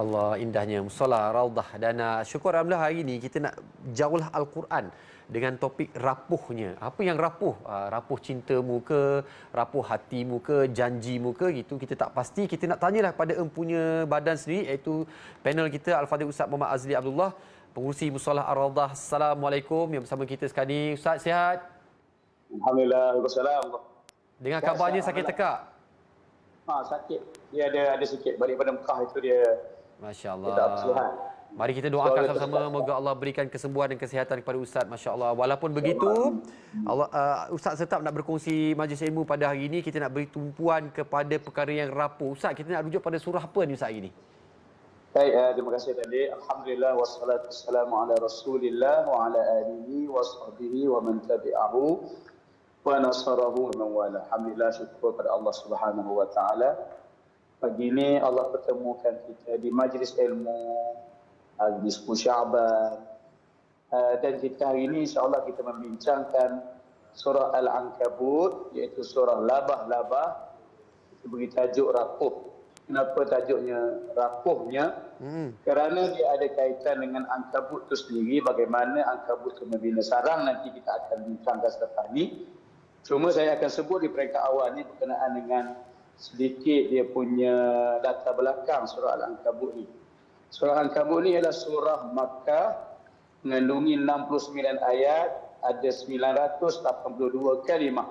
Allah, indahnya Musola Raudah. Dan syukur Alhamdulillah hari ini kita nak jauhlah Al-Quran dengan topik rapuhnya. Apa yang rapuh? Rapuh cintamu ke, rapuh hatimu ke, janjimu ke, gitu. Kita tak pasti. Kita nak tanyalah kepada empunya badan sendiri, iaitu panel kita Al-Fadhil Ustaz Muhammad Azli Abdullah, pengurusi Musola Ar-Raudah. Assalamualaikum. Yang bersama kita sekali. Ustaz sihat? Alhamdulillah. Waalaikumsalam. Dengan kabarnya sakit tekak? Sakit. Dia ada sikit. Balik pada Mekah itu dia. Masya Allah. Mari kita doakan sama-sama, moga Allah berikan kesembuhan dan kesihatan kepada Ustaz. Masya Allah. Walaupun begitu, Ustaz tetap nak berkongsi majlis ilmu pada hari ini. Kita nak beri tumpuan kepada perkara yang rapuh. Ustaz, kita nak rujuk pada surah apa ni Ustaz hari ini? Baik, terima kasih tadi. Alhamdulillah wassalatu wassalamu ala Rasulillah wa ala alihi wa sahbihi wa man tabi'ahu wa nasarahu wa man wala. Alhamdulillah, syukur kepada Allah Subhanahu wa taala. Pagi ini Allah pertemukan kita di majlis ilmu di 10 Syaban, dan kita hari ini insya-Allah kita membincangkan surah Al-Ankabut, iaitu surah labah-labah. Kita beri tajuk rapuh. Kenapa tajuknya rapuhnya? Kerana dia ada kaitan dengan Ankabut itu sendiri, bagaimana Ankabut itu membina sarang. Nanti kita akan bincangkan selepas ini. Cuma saya akan sebut di peringkat awal ni berkenaan dengan sedikit dia punya latar belakang surah Al-Ankabut ni. Surah Al-Ankabut ni adalah surah Makkah, mengandungi 69 ayat, ada 982 kalimah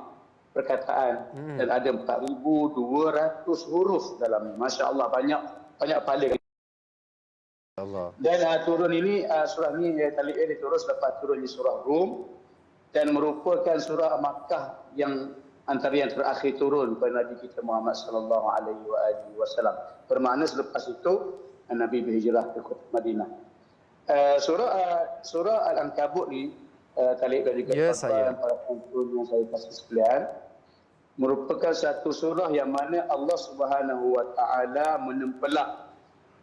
perkataan, dan ada 4,200 huruf dalam. Masya Allah, banyak paling. Allah. Dan turun ini, surah ni diturun selepas turun di surah Rum, dan merupakan surah Makkah yang antara yang terakhir turun kepada Nabi kita Muhammad sallallahu alaihi wasallam. Bermakna selepas itu Nabi berhijrah ke kota Madinah. Surah Al-Ankabut ni, Talib dan juga para penonton yang saya kasih sekalian, merupakan satu surah yang mana Allah Subhanahu wa taala menempelak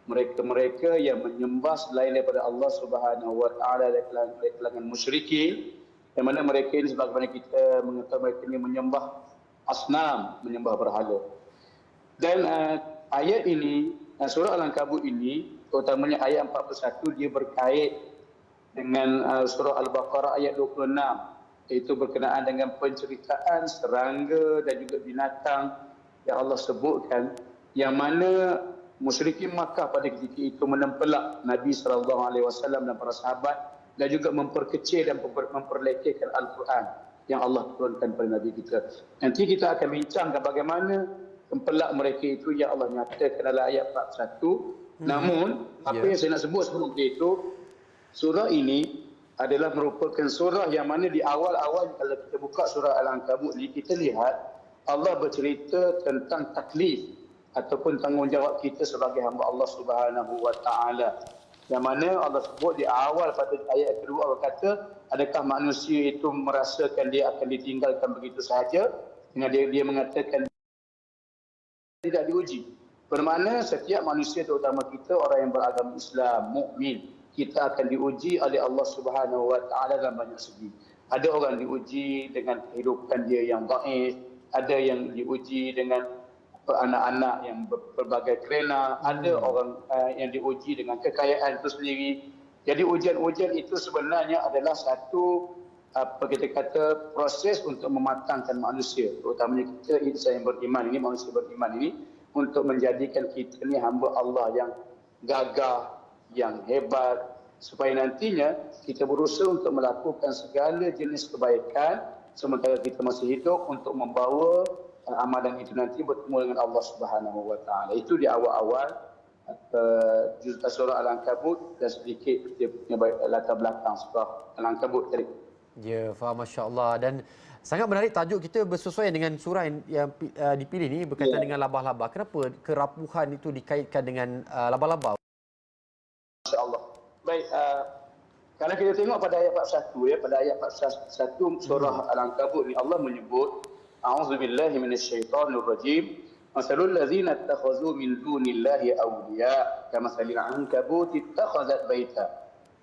mereka-mereka yang menyembah selain daripada Allah Subhanahu wa taala dari kalangan musyrikin, yang mana mereka ini sebagaimana kita mengetahui mereka ini menyembah asnam, menyembah berhala. Dan ayat ini, surah Al-Ankabut ini, terutamanya ayat 41, dia berkait dengan surah Al-Baqarah ayat 26, iaitu berkenaan dengan penceritaan serangga dan juga binatang yang Allah sebutkan, yang mana musyrikin Makkah pada ketika itu menempelak Nabi SAW dan para sahabat, dan juga memperkecil dan memperlekehkan Al-Quran yang Allah turunkan kepada Nabi kita. Nanti kita akan bincangkan bagaimana tempelak mereka itu yang Allah nyatakan dalam ayat 41. Namun, apa yang saya nak sebut sebelum itu, surah ini adalah merupakan surah yang mana di awal-awal, kalau kita buka surah Al-Ankabut ni, kita lihat Allah bercerita tentang taklif ataupun tanggungjawab kita sebagai hamba Allah Subhanahu wa taala. Yang mana Allah sebut di awal pada ayat kedua, Allah kata, adakah manusia itu merasakan dia akan ditinggalkan begitu sahaja? Dengan dia mengatakan tidak diuji. Bermakna setiap manusia, terutama kita orang yang beragama Islam, mukmin, kita akan diuji oleh Allah Subhanahu wa taala dalam banyak segi. Ada orang diuji dengan kehidupan dia yang dhaif, ada yang diuji dengan anak-anak yang berbagai kerana, ada orang yang diuji dengan kekayaan itu sendiri. Jadi ujian-ujian itu sebenarnya adalah satu, apa kita kata, proses untuk mematangkan manusia, terutamanya kita insan yang beriman ini, manusia beriman ini, untuk menjadikan kita ni hamba Allah yang gagah, yang hebat, supaya nantinya kita berusaha untuk melakukan segala jenis kebaikan sementara kita masih hidup, untuk membawa amalan itu nanti bertemu dengan Allah Subhanahu wa taala. Itu di awal-awal surah Al-Ankabut, dan sedikit dia punya latar belakang surah Al-Ankabut tadi. Ya, faham, masya-Allah. Dan sangat menarik, tajuk kita bersesuaian dengan surah yang dipilih ni, berkaitan dengan labah-labah. Kenapa kerapuhan itu dikaitkan dengan labah-labah? Masya-Allah. Baik, kalau kita tengok pada ayat 41 ya, pada ayat 41 surah Al-Ankabut ni, Allah menyebut, a'udzubillahi minasyaitonir rajim, masalul ladzina ittakhadhu min dunillahi awliya kamathalil ankabuti ittakhadhat baita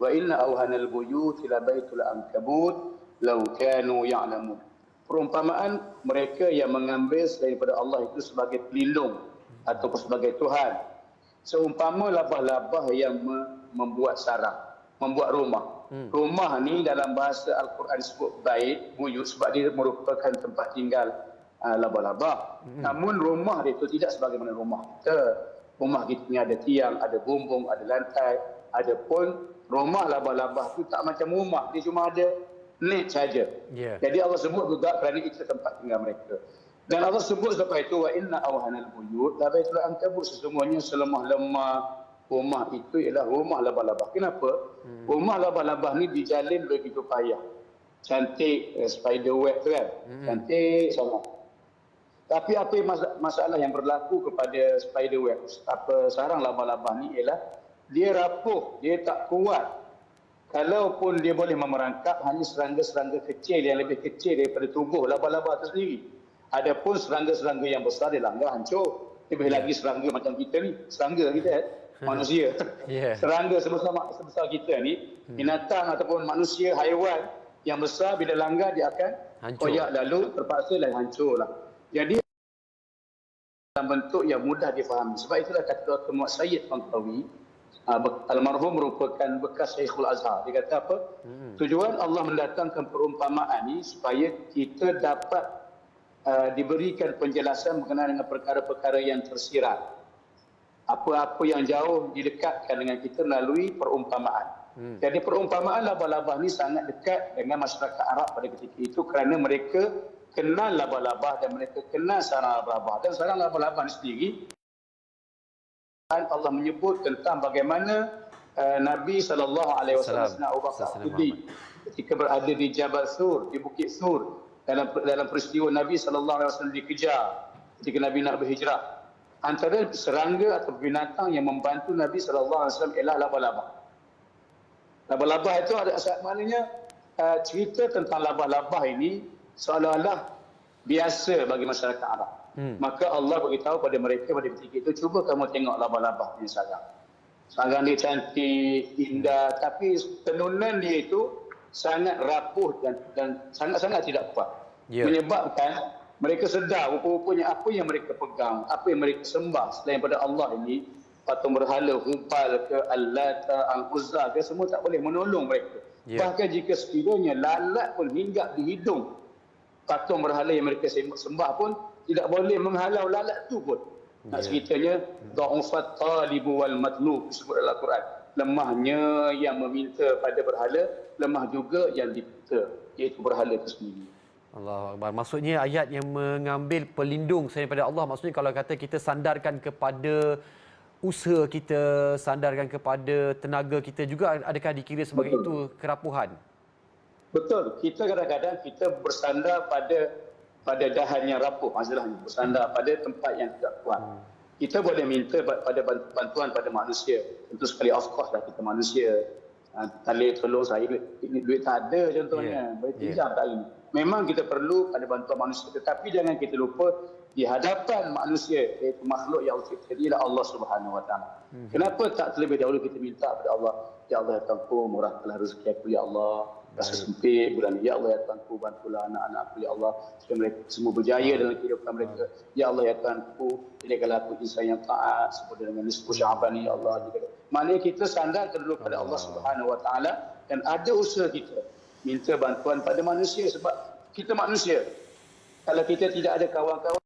wa inna awhanal buyuti la baitul ankabut law kanu ya'lamun. Perumpamaan mereka yang mengambil selain daripada Allah itu sebagai pelindung ataupun sebagai Tuhan, seumpama labah-labah yang membuat sarang, membuat rumah. Rumah ni dalam bahasa Al-Quran disebut bait, buyut, sebab dia merupakan tempat tinggal labah-labah. Namun rumah dia itu tidak sebagaimana rumah kita. Rumah kita ni ada tiang, ada bumbung, ada lantai. Adapun rumah labah-labah tu tak macam rumah, dia cuma ada net saja. Jadi Allah sebut juga kerana itu tempat tinggal mereka. Dan Allah sebut selepas itu, wa inna awhanal buyut la baitul ankabut, sesungguhnya selemah-lemah rumah itu ialah rumah labah-labah. Kenapa? Rumah labah-labah ni dijalin begitu payah. Cantik, spider web tu kan. Cantik sangat. Tapi apa masalah yang berlaku kepada spider web, sarang labah-labah ni ialah dia rapuh, dia tak kuat. Kalaupun dia boleh memerangkap, hanya serangga-serangga kecil yang lebih kecil daripada tubuh labah-labah itu sendiri. Adapun serangga-serangga yang besar dia langgar hancur. Lebih lagi serangga macam kita ni, serangga kita manusia. Serangga sebesar kita ni, binatang ataupun manusia, haiwan yang besar bila langgar dia akan koyak lalu terpaksa lah hancur lah. Jadi dalam bentuk yang mudah difahami. Sebab itulah kata Dr. Muhammad Sayyid Tantawi, almarhum merupakan bekas Syekhul Azhar. Dia kata apa? Tujuan Allah mendatangkan perumpamaan ni supaya kita dapat diberikan penjelasan berkenaan dengan perkara-perkara yang tersirat. Apa-apa yang jauh didekatkan dengan kita melalui perumpamaan. Jadi perumpamaan labah-labah ni sangat dekat dengan masyarakat Arab pada ketika itu kerana mereka kenal labah-labah dan mereka kenal sarang labah-labah. Dan sarang labah-labah ni sendiri, Allah menyebut tentang bagaimana Nabi SAW Abu Bakar Siddiq ketika berada di Jabal Sur, di Bukit Sur, dalam peristiwa Nabi SAW dikejar ketika Nabi nak berhijrah. Antara serangga atau binatang yang membantu Nabi SAW ialah labah-labah. Labah-labah itu ada maknanya cerita tentang labah-labah ini seolah-olah biasa bagi masyarakat Arab. Maka Allah beritahu pada mereka pada ketika itu, cuba kamu tengok labah-labah ini sarang. Sarang dia cantik, indah, tapi tenunan dia itu sangat rapuh dan sangat-sangat tidak kuat. Menyebabkan mereka sedar rupa-rupanya apa yang mereka pegang, apa yang mereka sembah selain pada Allah ini, patung berhala, Hubal ke, Al-Lata, Al-Uzza ke, semua tak boleh menolong mereka. Bahkan jika sekiranya lalat pun hinggap di hidung patung berhala yang mereka sembah pun, tidak boleh menghalau lalat tu pun. Nak ceritanya, Da'ufat talibu wal matlub disebut dalam Al-Quran. Lemahnya yang meminta pada berhala, lemah juga yang dipinta, iaitu berhala itu sendiri. Allahu Akbar. Maksudnya ayat yang mengambil pelindung selain daripada Allah. Maksudnya kalau kata kita sandarkan kepada usaha kita, sandarkan kepada tenaga kita juga, adakah dikira sebagai itu kerapuhan? Betul. Kita kadang-kadang kita bersandar pada dahan yang rapuh, masalahnya bersandar pada tempat yang tidak kuat. Kita boleh minta pada bantuan pada manusia. Tentu sekali, of course lah, kita manusia. Tali tolong saya, duit tak ada contohnya, boleh pinjam tak ini. Memang kita perlu ada bantuan manusia, tetapi jangan kita lupa di hadapan manusia, iaitu makhluk yang terjadilah Allah Subhanahu Wa Taala. Kenapa tak terlebih dahulu kita minta kepada Allah, ya Allah ya Tuhanku, murahkanlah rezeki aku ya Allah, rasa sempit bulan ini, ya Allah ya Tuhanku, bantulah anak-anakku ya Allah supaya mereka semua berjaya dalam kehidupan mereka, ya Allah ya Tuhanku, jadikanlah aku insan yang taat seperti dengan nisfu Sya'ban ya Allah. Maknanya kita sandar dulu pada Allah Subhanahu Wa Taala dan ada usaha kita minta bantuan pada manusia sebab kita manusia. Kalau kita tidak ada kawan-kawan,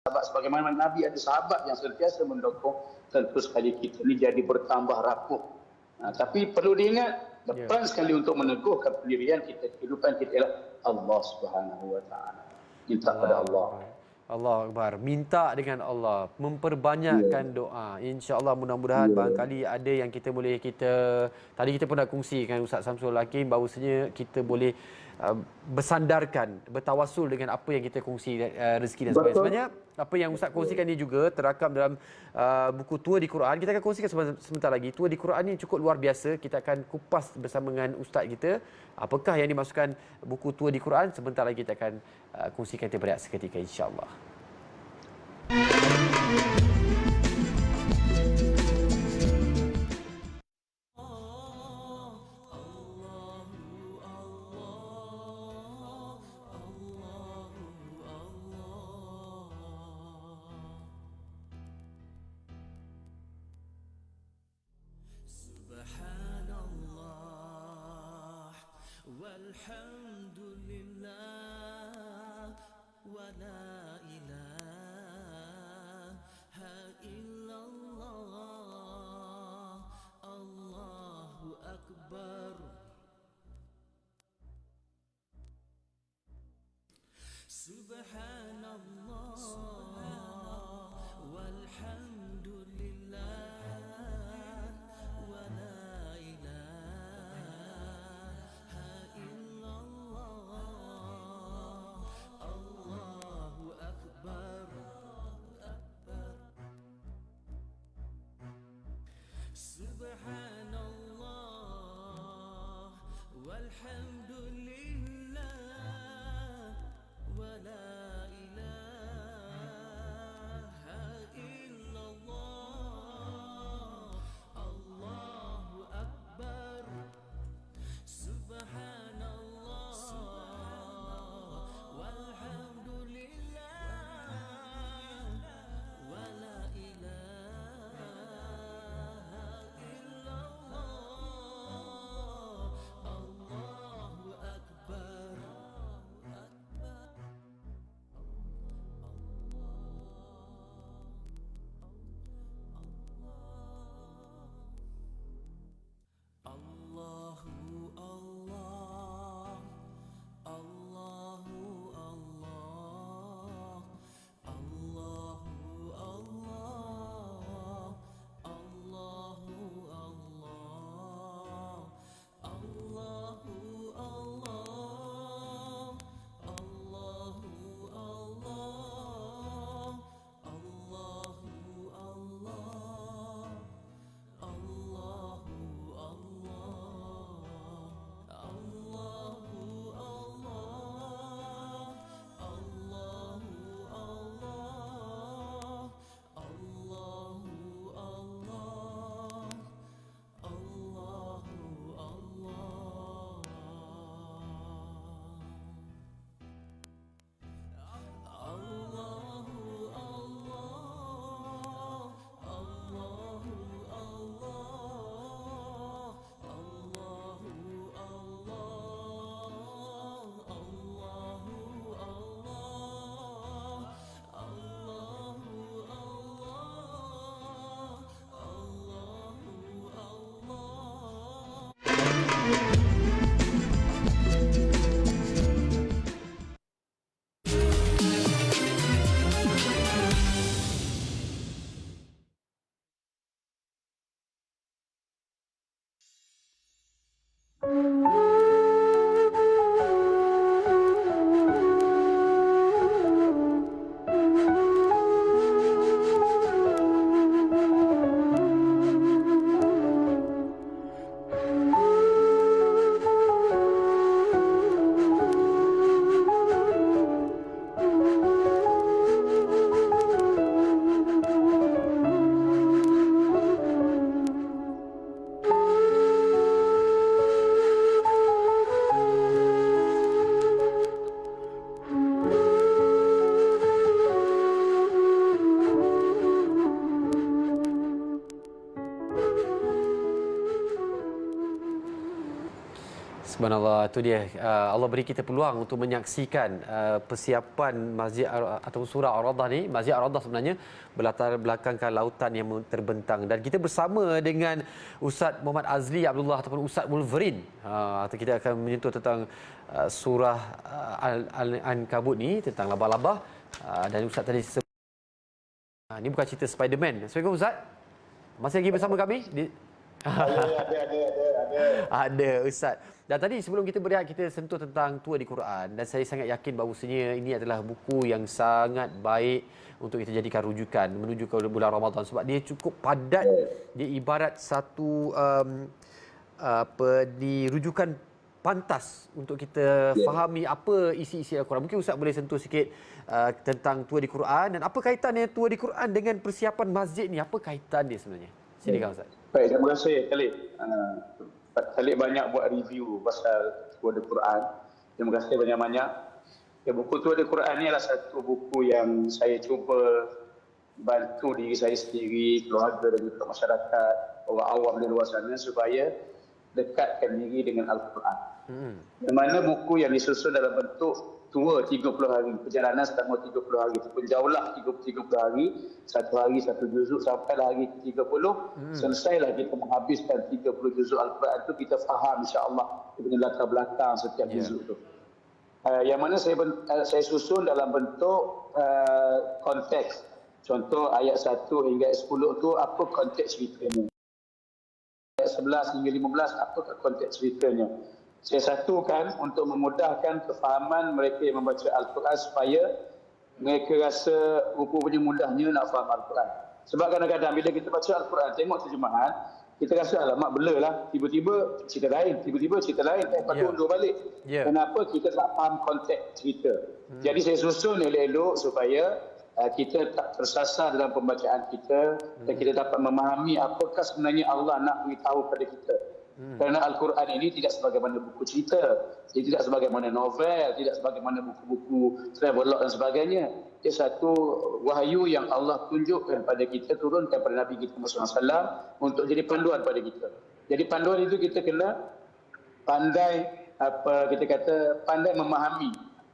sahabat sebagaimana Nabi ada sahabat yang sentiasa mendukung, tentu sekali kita ni jadi bertambah rapuh. Tapi perlu diingat, depan sekali untuk meneguhkan pendirian kita, kehidupan kita ialah Allah Subhanahu Wa Taala. Minta pada Allah. Allah Akbar. Minta dengan Allah, memperbanyakkan doa. InsyaAllah mudah-mudahan barangkali ada yang tadi kita pun dah kongsi dengan Ustaz Samsul Hakim bahawasanya kita boleh bersandarkan, bertawassul dengan apa yang kita kongsi, rezeki dan sebagainya. Sebenarnya apa yang Ustaz kongsikan ni juga terakam dalam buku Tua di Quran. Kita akan kongsikan sebentar lagi. Tua di Quran ni cukup luar biasa. Kita akan kupas bersama dengan Ustaz kita. Apakah yang dimasukkan buku Tua di Quran? Sebentar lagi kita akan kongsikan berehat seketika, insya-Allah. Subhanallah, itu dia. Allah beri kita peluang untuk menyaksikan persiapan masjid atau surah Ar-Radah ni. Masjid Ar-Radah sebenarnya berlatar belakangkan lautan yang terbentang. Dan kita bersama dengan Ustaz Muhammad Azli Abdullah ataupun Ustaz Wolverine. Atau kita akan menyentuh tentang surah Al-Ankabut ni, tentang labah-labah. Dan Ustaz tadi ini bukan cerita Spiderman. Assalamualaikum Ustaz. Masih lagi bersama kami? Ada Ustaz. Dan tadi sebelum kita berehat, kita sentuh tentang Tua di Quran. Dan saya sangat yakin bahawasanya ini adalah buku yang sangat baik untuk kita jadikan rujukan menuju ke bulan Ramadan. Sebab dia cukup padat. Dia ibarat satu rujukan pantas untuk kita fahami apa isi-isi Al-Quran. Mungkin Ustaz boleh sentuh sikit tentang Tua di Quran. Dan apa kaitannya Tua di Quran dengan persiapan masjid ni? Apa kaitan dia sebenarnya? Silakan Ustaz. Baik, terima kasih Khalid. Khalid banyak buat review pasal Tua di Quran. Terima kasih banyak-banyak. Buku Tua di Quran ni adalah satu buku yang saya cuba bantu diri saya sendiri, keluarga dan juga masyarakat, orang awam di luar sana supaya dekatkan diri dengan Al-Quran. Di mana buku yang disusun dalam bentuk tua 30 hari, perjalanan selama 30 hari, ataupun jauhlah 30 hari, satu hari satu juzuk sampailah hari ke-30, selesailah kita menghabiskan 30 juzuk Al-Quran itu, kita faham insya-Allah dengan latar belakang setiap juzuk itu. Yang mana saya susun dalam bentuk konteks. Contoh ayat 1 hingga 10 itu apa konteks ceritanya. Ayat 11 hingga 15 apa konteks ceritanya. Saya satukan untuk memudahkan kefahaman mereka yang membaca Al-Quran supaya mereka rasa rupanya mudahnya nak faham Al-Quran. Sebab kadang-kadang bila kita baca Al-Quran, tengok terjemahan, kita rasa alamak bela lah. Tiba-tiba cerita lain, lepas tu undur balik. Kenapa? Kita tak faham konteks cerita. Jadi saya susun elok-elok supaya kita tak tersasar dalam pembacaan kita dan kita dapat memahami apakah sebenarnya Allah nak beritahu kepada kita. Kerana Al-Quran ini tidak sebagaimana buku cerita, dia tidak sebagaimana novel, tidak sebagaimana buku-buku travelog dan sebagainya. Dia satu wahyu yang Allah tunjukkan pada kita, turunkan pada Nabi kita Muhammad SAW untuk jadi panduan pada kita. Jadi panduan itu kita kena pandai, pandai memahami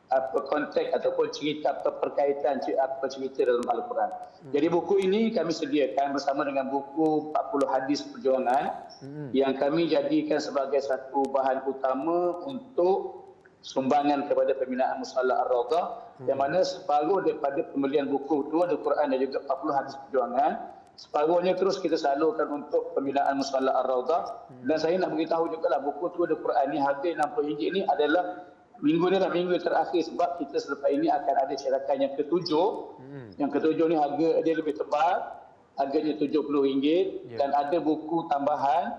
apa konteks ataupun cerita, apa perkaitan apa cerita dalam Al-Quran. Jadi buku ini kami sediakan bersama dengan buku 40 hadis perjuangan yang kami jadikan sebagai satu bahan utama untuk sumbangan kepada pembinaan Musalla Ar-Rawdah, yang mana separuh daripada pembelian buku itu ada Quran dan juga 40 hadis perjuangan. Separuhnya terus kita salurkan untuk pembinaan Musalla Ar-Rawdah. Dan saya nak beritahu juga lah, buku itu ada Quran ni harga RM60 ni adalah minggu ni lah minggu terakhir, sebab kita selepas ini akan ada cetakan yang ketujuh. Yang ketujuh ni harga dia lebih tebal, harganya RM70, dan ada buku tambahan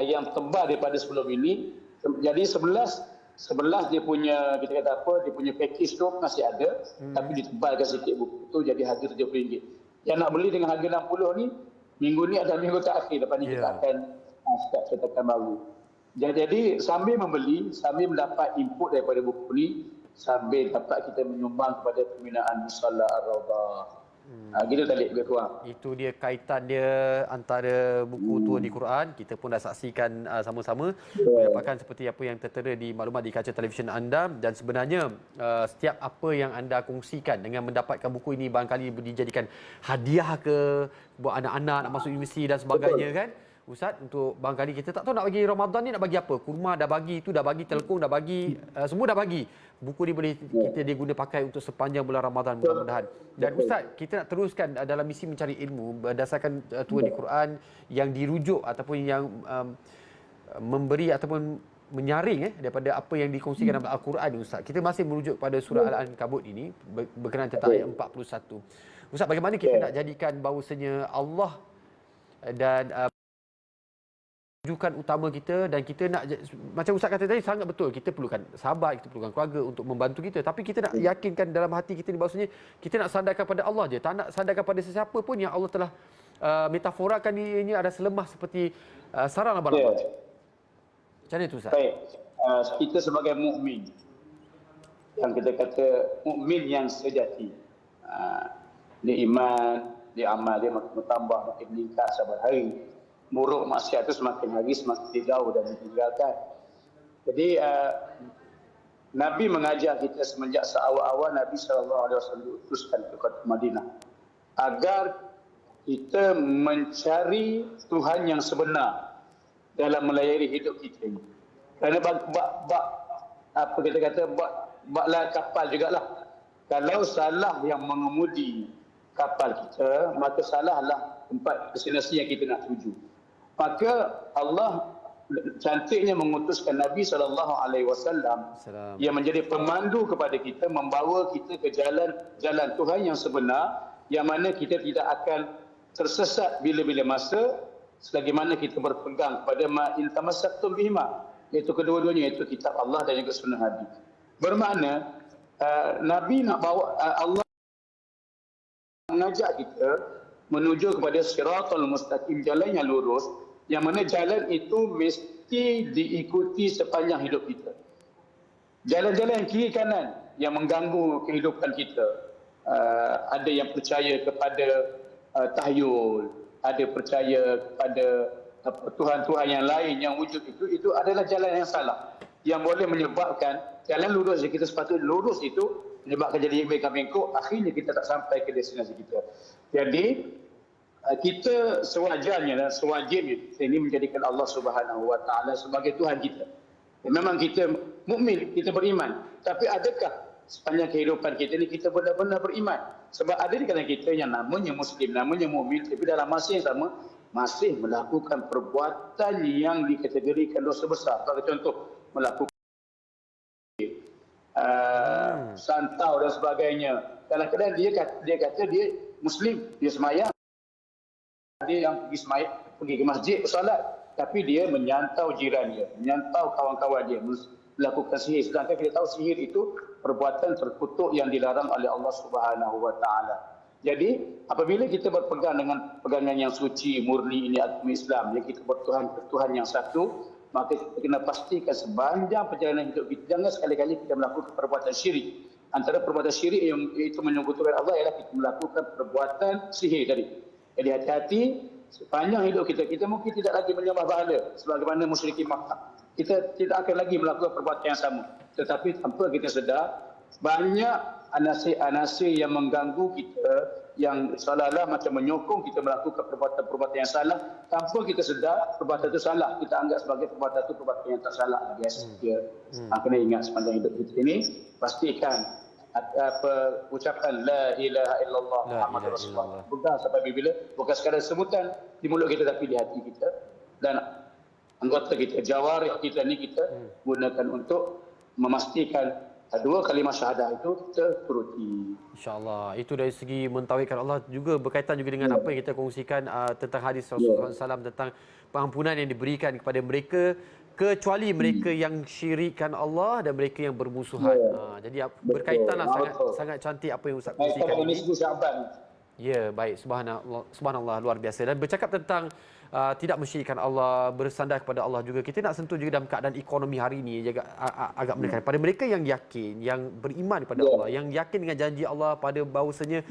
yang tebal daripada sebelum ini. Jadi 11 dia punya, kita kata apa, dia punya package tu masih ada, tapi ditebalkan sikit buku tu jadi harga RM70. Yang nak beli dengan harga RM60 ni, minggu ni adalah minggu terakhir, lepas ni kita akan start cetakan baru. Jadi sambil membeli, sambil mendapat input daripada buku ni, sambil dapat kita menyumbang kepada pembinaan Musalla Ar-Rawdah. Gitu tadi lebih kurang. Itu dia kaitan dia antara buku tua di Quran. Kita pun dah saksikan sama-sama. Merupakan seperti apa yang tertera di maklumat di kaca televisyen anda. Dan sebenarnya setiap apa yang anda kongsikan dengan mendapatkan buku ini barangkali dijadikan hadiah ke buat anak-anak nak masuk universiti dan sebagainya. Betul. Kan Ustaz, untuk barangkali kita tak tahu nak bagi Ramadan ni nak bagi apa. Kurma dah bagi, itu dah bagi, telekung dah bagi, semua dah bagi. Buku ni boleh kita diguna pakai untuk sepanjang bulan Ramadan mudah-mudahan. Dan Ustaz, kita nak teruskan dalam misi mencari ilmu berdasarkan tua di Quran yang dirujuk ataupun yang memberi ataupun menyaring daripada apa yang dikongsikan dalam Al-Quran ni Ustaz. Kita masih merujuk pada surah Al-Ankabut ini berkenaan tentang ayat 41. Ustaz, bagaimana kita nak jadikan bahawasanya Allah dan rujukan utama kita, dan kita nak, macam Ustaz kata tadi sangat betul, kita perlukan sahabat, kita perlukan keluarga untuk membantu kita, tapi kita nak yakinkan dalam hati kita ni bahawasanya kita nak sandarkan pada Allah je, tak nak sandarkan pada sesiapa pun yang Allah telah metaforakan dirinya ada selemah seperti sarang abang-abang. Macam mana tu Ustaz? Baik, kita sebagai mukmin, yang kita kata mukmin yang sejati, dia iman, dia amal dia makin bertambah, makin meningkat sahabat hari. Buruk maksiat itu semakin hari semakin jauh dan ditinggalkan. Jadi Nabi mengajar kita semenjak seawal-awal Nabi SAW diutuskan ke kota Madinah agar kita mencari Tuhan yang sebenar dalam melayari hidup kita ini. Kerana apa kita kata baklah kapal jugalah. Kalau salah yang mengemudi kapal kita, maka salahlah tempat destinasi yang kita nak tuju. Maka Allah cantiknya mengutuskan Nabi SAW yang menjadi pemandu kepada kita, membawa kita ke jalan Tuhan yang sebenar, yang mana kita tidak akan tersesat bila-bila masa selagi mana kita berpegang kepada ma in tamassaktum bihima, iaitu kedua-duanya, iaitu kitab Allah dan juga sunnah Nabi. Bermakna Nabi nak bawa, Allah mengajak kita menuju kepada siratal mustaqim, jalan yang lurus, yang mana jalan itu mesti diikuti sepanjang hidup kita. Jalan-jalan yang kiri kanan yang mengganggu kehidupan kita, ada yang percaya kepada tahyul, ada percaya kepada Tuhan-Tuhan yang lain yang wujud, itu adalah jalan yang salah. yang boleh menyebabkan jalan lurus yang kita sepatutnya lurus itu menyebabkan jadi bengkok, akhirnya kita tak sampai ke destinasi kita. Jadi kita sewajarnya dan sewajibnya ini menjadikan Allah Subhanahu Wa Taala sebagai Tuhan kita. Memang kita mukmin, kita beriman, tapi adakah sepanjang kehidupan kita ini kita benar-benar beriman? Sebab ada di kalangan kita yang namanya muslim, namanya mukmin, tapi dalam masa yang sama masih melakukan perbuatan yang dikategorikan dosa besar. Sebagai contoh, melakukan santau dan sebagainya. Kadang-kadang dia kata dia muslim, dia semayang, dia yang pergi ke masjid bersolat, tapi dia menyantau jiran dia, menyantau kawan-kawan dia, melakukan sihir. Sedangkan kita tahu sihir itu perbuatan terkutuk yang dilarang oleh Allah Subhanahu Wa Taala. Jadi apabila kita berpegang dengan pegangan yang suci, murni, ini agama Islam, yang kita bertuhan yang satu, maka kita kena pastikan sepanjang perjalanan hidup kita jangan sekali-kali kita melakukan perbuatan syirik. Antara perbuatan syirik yang itu menyekutukan Allah ialah kita melakukan perbuatan sihir tadi. Jadi hati-hati sepanjang hidup kita mungkin tidak lagi menyembah berhala sebagaimana musyrikin Makkah. Kita tidak akan lagi melakukan perbuatan yang sama. Tetapi tanpa kita sedar, banyak anasir-anasir yang mengganggu kita, yang seolah-olah macam menyokong kita melakukan perbuatan-perbuatan yang salah. Tanpa kita sedar, perbuatan itu salah. Kita anggap sebagai perbuatan itu perbuatan yang tak salah. Biasa dia kena ingat sepanjang hidup kita ini, pastikan ucapan La ilaha illallah Muhammad Rasulullah. Bukan sampai bila, bukan sekadar sebutan di mulut kita tapi di hati kita. Dan anggota kita, jawarih kita ni kita gunakan untuk memastikan dua kalimah syahadah itu kita turuti. InsyaAllah. Itu dari segi mentauhidkan Allah juga berkaitan juga dengan apa yang kita kongsikan tentang hadis Rasulullah SAW tentang pengampunan yang diberikan kepada mereka kecuali mereka yang syirikkan Allah dan mereka yang bermusuhan. Jadi berkaitanlah sangat cantik apa yang Ustaz kongsikan ini. Ya, baik. Subhanallah, luar biasa. Dan bercakap tentang tidak mensyirikkan Allah, bersandar kepada Allah juga. Kita nak sentuh juga dalam keadaan ekonomi hari ini agak menekan. Pada mereka yang yakin, yang beriman kepada Allah, yang yakin dengan janji Allah pada bahawasanya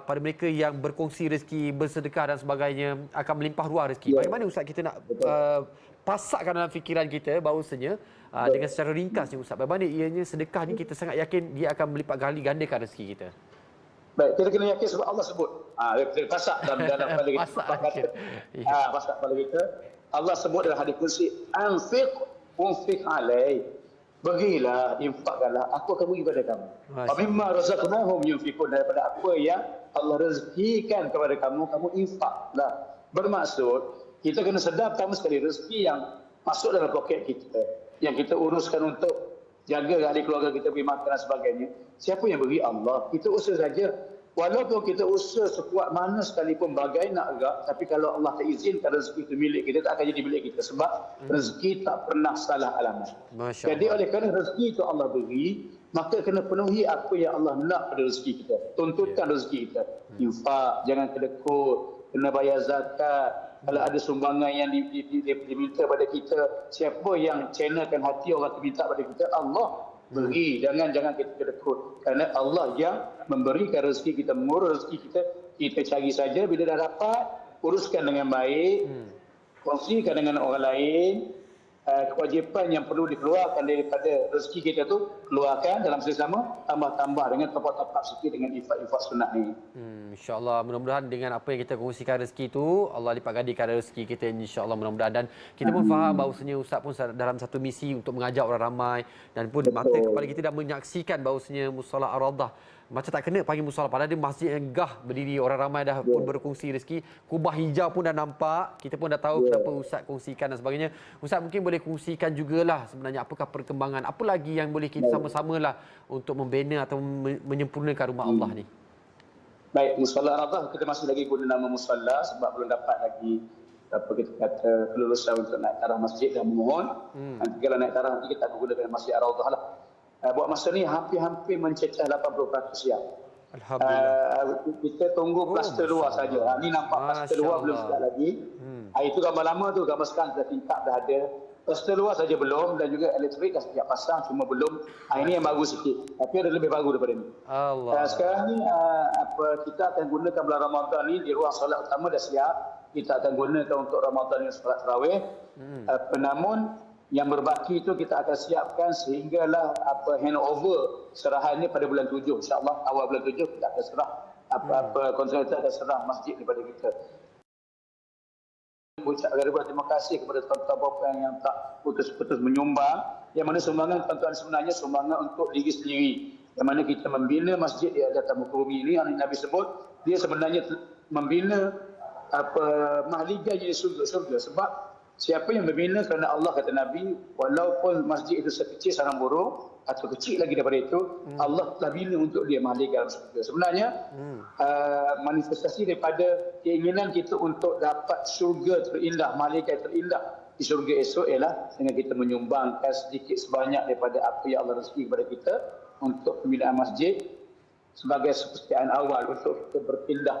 pada mereka yang berkongsi rezeki, bersedekah dan sebagainya akan melimpah ruah rezeki. Bagaimana Ustaz kita nak pasakkan dalam fikiran kita bahawasanya dengan secara ringkas ni Ustaz, bagaimana ianya sedekah ni kita sangat yakin dia akan melipat gandakan rezeki kita. Baik, kita kena yakin sebab Allah sebut. Kita pasak dalam kepala kita. Pasak kepala kita. Allah sebut dalam hadis kursi, unfiq alai. Bagilah, infakkanlah, aku akan bagi pada kamu. Wa mimma razaqnahum yunfiqun, daripada apa yang Allah rezekikan kepada kamu, kamu infaklah. Bermaksud, kita kena sedar pertama sekali rezeki yang masuk dalam poket kita, yang kita uruskan untuk jaga ahli keluarga kita, beri makan dan sebagainya. Siapa yang beri? Allah. Kita usaha saja. Walaupun kita usaha sekuat mana sekalipun bagai nak gerak, tapi kalau Allah tak izinkan rezeki itu milik kita, tak akan jadi milik kita. Sebab rezeki tak pernah salah alamat. Jadi oleh kerana rezeki itu Allah beri, maka kena penuhi apa yang Allah nak pada rezeki kita. Tuntutkan rezeki kita. Infak, jangan kedekut, kena bayar zakat. Kalau ada sumbangan yang diminta pada kita, siapa yang channelkan hati orang minta pada kita, Allah beri. Jangan kita kedekut. Kerana Allah yang memberikan rezeki kita, mengurus rezeki kita. Kita cari saja, bila dah dapat, uruskan dengan baik, kongsikan dengan orang lain. Kewajipan yang perlu dikeluarkan daripada rezeki kita tu, keluarkan dalam sesama, tambah-tambah dengan top-up sikit dengan infak sunat ni. InsyaAllah, mudah-mudahan dengan apa yang kita kongsikan rezeki itu, Allah lipat gandakan rezeki kita, insyaAllah mudah-mudahan. Dan kita pun faham bahawasanya Ustaz pun dalam satu misi untuk mengajak orang ramai, dan pun mata kepala kita dah menyaksikan bahawasanya Musholah Ar-Rawdah macam tak kena panggil musola, padahal dia masjid yang gah berdiri, orang ramai dah pun berkongsi rezeki, kubah hijau pun dah nampak, kita pun dah tahu kenapa Ustaz kongsikan dan sebagainya. Ustaz mungkin boleh kongsikan jugalah sebenarnya apakah perkembangan, apa lagi yang boleh kita sama-samalah untuk membina atau menyempurnakan rumah Allah ni. Baik, Musholah Ar-Rawdah kita masih lagi guna nama musola sebab belum dapat lagi apa kita kata kelulusan untuk naik taraf masjid dan memohon. Nanti kalau naik taraf nanti kita akan gunakan Masjid Ar-Rawdah lah. Buat masa ni hampir mencecah 80% siap. Alhamdulillah. Kita tunggu plaster luar saja. Ni nampak plaster luar belum siap lagi. Itu gambar lama tu, gambar sekarang dah tingkap dah ada. Plaster luar saja belum, dan juga elektrik dah siap pasang, cuma belum. Ini yang baru sikit. Tapi ada lebih baru daripada ni. Sekarang ni kita akan gunakan bulan Ramadan ni di ruang solat utama dah siap. Kita akan gunakan untuk Ramadan ni solat tarawih. Namun Yang berbaki itu kita akan siapkan sehinggalah handover serahannya pada bulan 7. InsyaAllah awal bulan 7 kita akan serah apa kontraktor akan serah masjid kepada kita. Ucapkan ribuan terima kasih kepada tuan-tuan puan yang tak putus-putus menyumbang. Yang mana sumbangan tuan-tuan sebenarnya sumbangan untuk diri sendiri. Yang mana kita membina masjid di atas muka bumi ini, yang Nabi sebut, dia sebenarnya membina mahligai di surga. Sebab siapa yang membina kerana Allah, kata Nabi, walaupun masjid itu sekecil sarang burung atau kecil lagi daripada itu, Allah telah bina untuk dia mahligai dalam surga. Sebenarnya manifestasi daripada keinginan kita untuk dapat surga terindah, mahligai terindah di surga esok ialah dengan kita menyumbangkan sedikit sebanyak daripada apa yang Allah rezeki kepada kita untuk pembinaan masjid sebagai persediaan awal untuk kita berpindah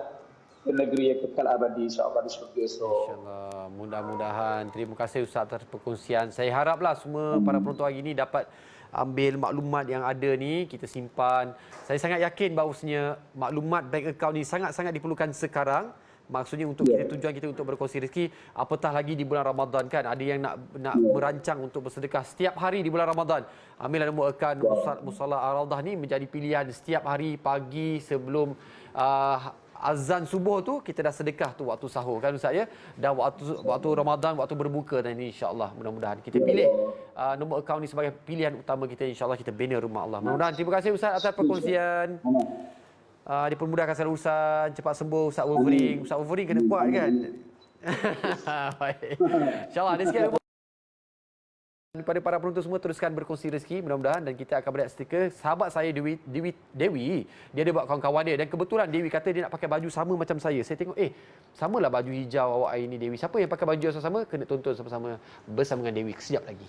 ke negeri yang kekal abadi, insyaAllah di surga esok. InsyaAllah. Mudah-mudahan. Terima kasih Ustaz atas perkongsian. Saya haraplah semua para penonton hari ini dapat ambil maklumat yang ada ni, kita simpan. Saya sangat yakin bahawasanya maklumat bank account ni sangat-sangat diperlukan sekarang. Maksudnya untuk kita, tujuan kita untuk berkongsi rezeki, apatah lagi di bulan Ramadan kan. Ada yang nak merancang untuk bersedekah setiap hari di bulan Ramadan. Ambillah nombor akaun Musalla Ar-Raudah ni menjadi pilihan setiap hari pagi sebelum azan subuh tu kita dah sedekah tu waktu sahur kan Ustaz ya. Dan waktu Ramadan, waktu berbuka dan ini insya-Allah mudah-mudahan kita pilih nombor akaun ni sebagai pilihan utama kita, insya-Allah kita bina rumah Allah. Mudah-mudahan. Terima kasih Ustaz atas perkongsian. Dipermudahkan selalu Ustaz, cepat sembuh Ustaz Wolverine. Ustaz Wolverine kena kuat kan. Baik. Insya-Allah ada sikit kepada para penonton semua, teruskan berkongsi rezeki mudah-mudahan, dan kita akan berehat stiker. Sahabat saya Dewi, dia ada buat kawan-kawan dia, dan kebetulan Dewi kata dia nak pakai baju sama macam saya. Saya tengok samalah baju hijau awak hari ni Dewi. Siapa yang pakai baju yang sama? Kena tonton sama-sama bersama dengan Dewi sekejap lagi.